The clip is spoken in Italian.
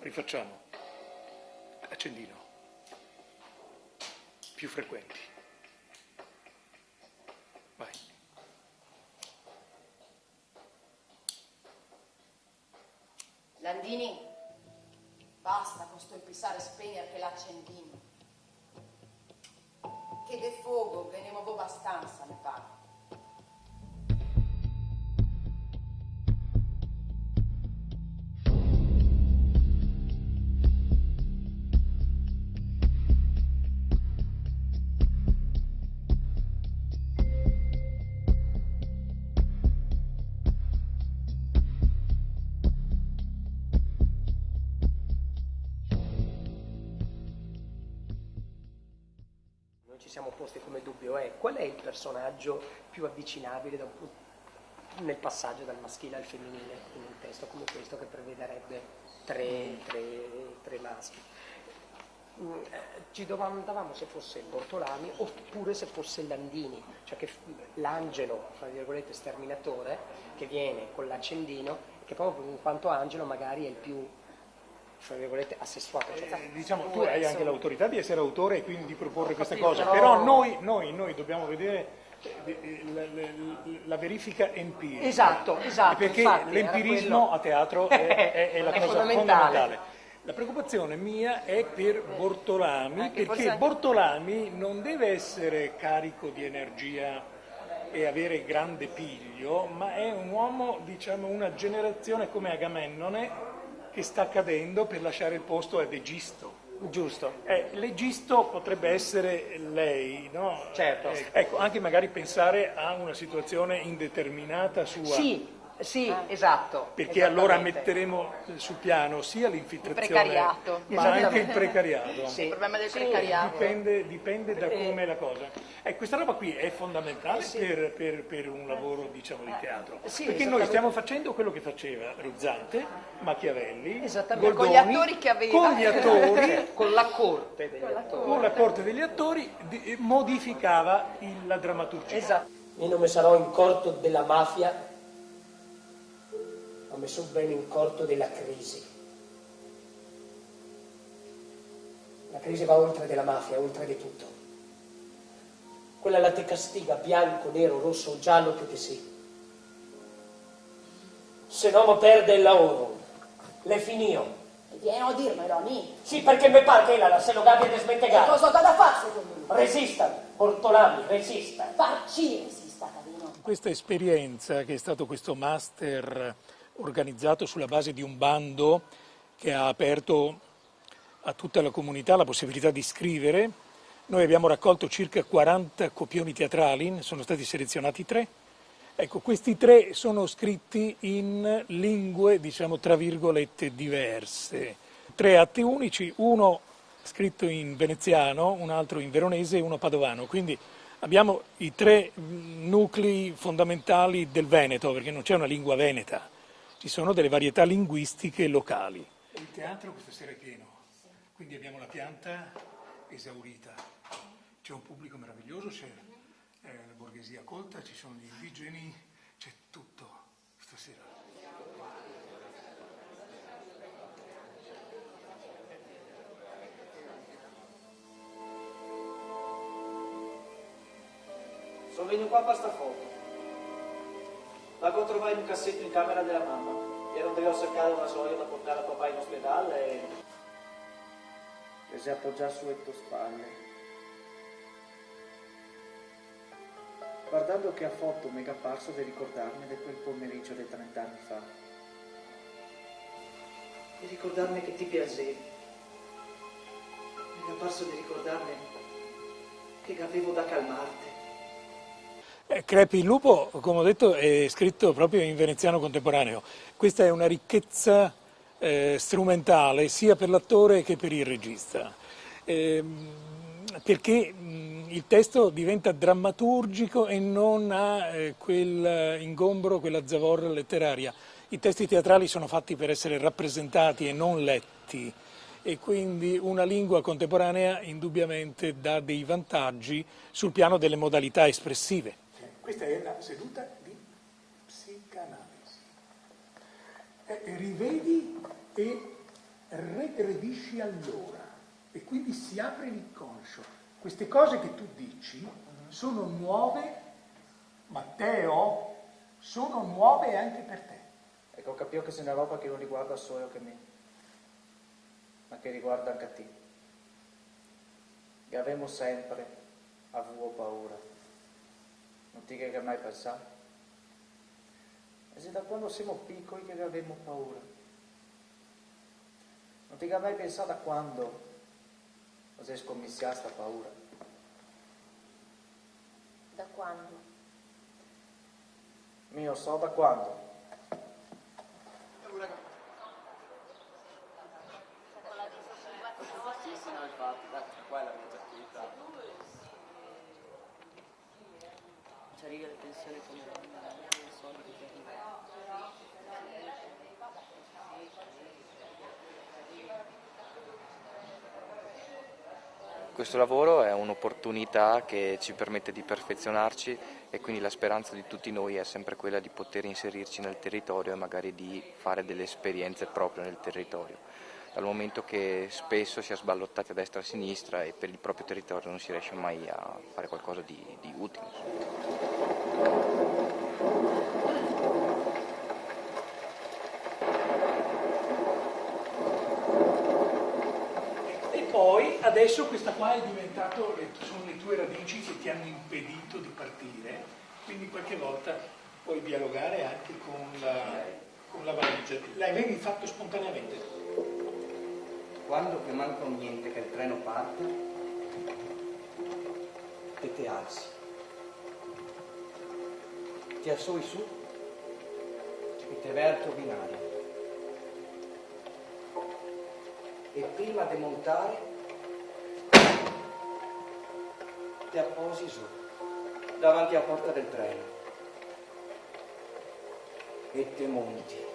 rifacciamo. Accendino. Più frequenti. Vai. Landini, basta con sto impissare e spegnere che l'accendino. Che de fuoco ve ne muovo abbastanza, mi pare. Ci siamo posti come dubbio è qual è il personaggio più avvicinabile nel passaggio dal maschile al femminile in un testo come questo che prevederebbe tre maschi. Ci domandavamo se fosse Bortolami oppure se fosse Landini, cioè che l'angelo, fra virgolette, sterminatore che viene con l'accendino, che proprio in quanto angelo magari è il più, fra virgolette, assessuato. Diciamo, tu hai anche l'autorità di essere autore e quindi di proporre questa cosa, però noi dobbiamo vedere la verifica empirica. Esatto. Perché infatti, l'empirismo a teatro è la cosa fondamentale. La preoccupazione mia è per Bortolami, perché Bortolami non deve essere carico di energia e avere grande piglio, ma è un uomo, diciamo, una generazione come Agamennone che sta cadendo per lasciare il posto ad Egisto. Giusto. L'Egisto potrebbe essere lei, no? Certo. Ecco, anche magari pensare a una situazione indeterminata sua. Sì, esatto. Perché allora metteremo sul piano sia l'infiltrazione, precariato. ma anche il precariato. Il problema del precariato. Dipende da come la cosa. Questa roba qui è fondamentale per un lavoro, diciamo, di teatro. Perché noi stiamo facendo quello che faceva Ruzzante, Machiavelli, Goldoni, con gli attori che aveva. con gli attori, con la corte degli attori. con la corte degli attori, modificava la drammaturgia. Esatto. Io non mi sarò in corto della mafia, ho messo bene in corto della crisi. La crisi va oltre della mafia, oltre di tutto. Quella la te castiga, bianco, nero, rosso o giallo che te sei. Se no mi perde il lavoro. Le finio. Vieni a dirmelo, ni. Sì, perché mi pare che la se lo gabbia di smentegare. Cosa ho da fare, secondo me? Resista, Bortolami, resista. Farci resista, carino. Questa esperienza, che è stato questo master organizzato sulla base di un bando che ha aperto a tutta la comunità la possibilità di scrivere. Noi abbiamo raccolto circa 40 copioni teatrali, ne sono stati selezionati 3. Ecco, questi 3 sono scritti in lingue, diciamo, tra virgolette, diverse. 3 atti unici, uno scritto in veneziano, un altro in veronese e uno padovano. Quindi abbiamo i 3 nuclei fondamentali del Veneto, perché non c'è una lingua veneta. Ci sono delle varietà linguistiche locali. Il teatro questa sera è pieno, quindi abbiamo la pianta esaurita. C'è un pubblico meraviglioso, c'è la borghesia colta, ci sono gli indigeni, c'è tutto stasera. Sono venuto qua per sta foto. La trovai in un cassetto in camera della mamma e non dovevo cercare una soglia da portare a papà in ospedale e si appoggiò sulle tue spalle. Guardando che a foto mi è apparso di ricordarmi di quel pomeriggio di 30 anni fa. Di ricordarmi che ti piacevi. Mi è apparso di ricordarmi che avevo da calmarti. Crepi il lupo, come ho detto, è scritto proprio in veneziano contemporaneo. Questa è una ricchezza strumentale sia per l'attore che per il regista, perché il testo diventa drammaturgico e non ha quel ingombro, quella zavorra letteraria. I testi teatrali sono fatti per essere rappresentati e non letti, e quindi una lingua contemporanea indubbiamente dà dei vantaggi sul piano delle modalità espressive. Questa è la seduta di psicanalisi. Rivedi e regredisci allora e quindi si apre l'inconscio. Queste cose che tu dici sono nuove, Matteo, sono nuove anche per te. Ecco, capisco che se è una roba che non riguarda solo che me, ma che riguarda anche te. E avevamo sempre avuto paura. Non ti che mai pensato? E se da quando siamo piccoli che avevamo paura? Non ti che mai pensato a quando hai scommissiato questa paura? Da quando? Io so da quando. Qua è la mia attività. Ci arriva le pensioni come non so di che Questo lavoro è un'opportunità che ci permette di perfezionarci e quindi la speranza di tutti noi è sempre quella di poter inserirci nel territorio e magari di fare delle esperienze proprio nel territorio, dal momento che spesso si è sballottati a destra e a sinistra e per il proprio territorio non si riesce mai a fare qualcosa di utile. Poi adesso questa qua è diventato, sono le tue radici che ti hanno impedito di partire, quindi qualche volta puoi dialogare anche con la valigia. L'avevi fatto spontaneamente? Quando che manca un niente che il treno parte, te ti alzi, ti alzoi su e te vai al tuo binario. E prima di montare ti apposi su, davanti alla porta del treno e te monti.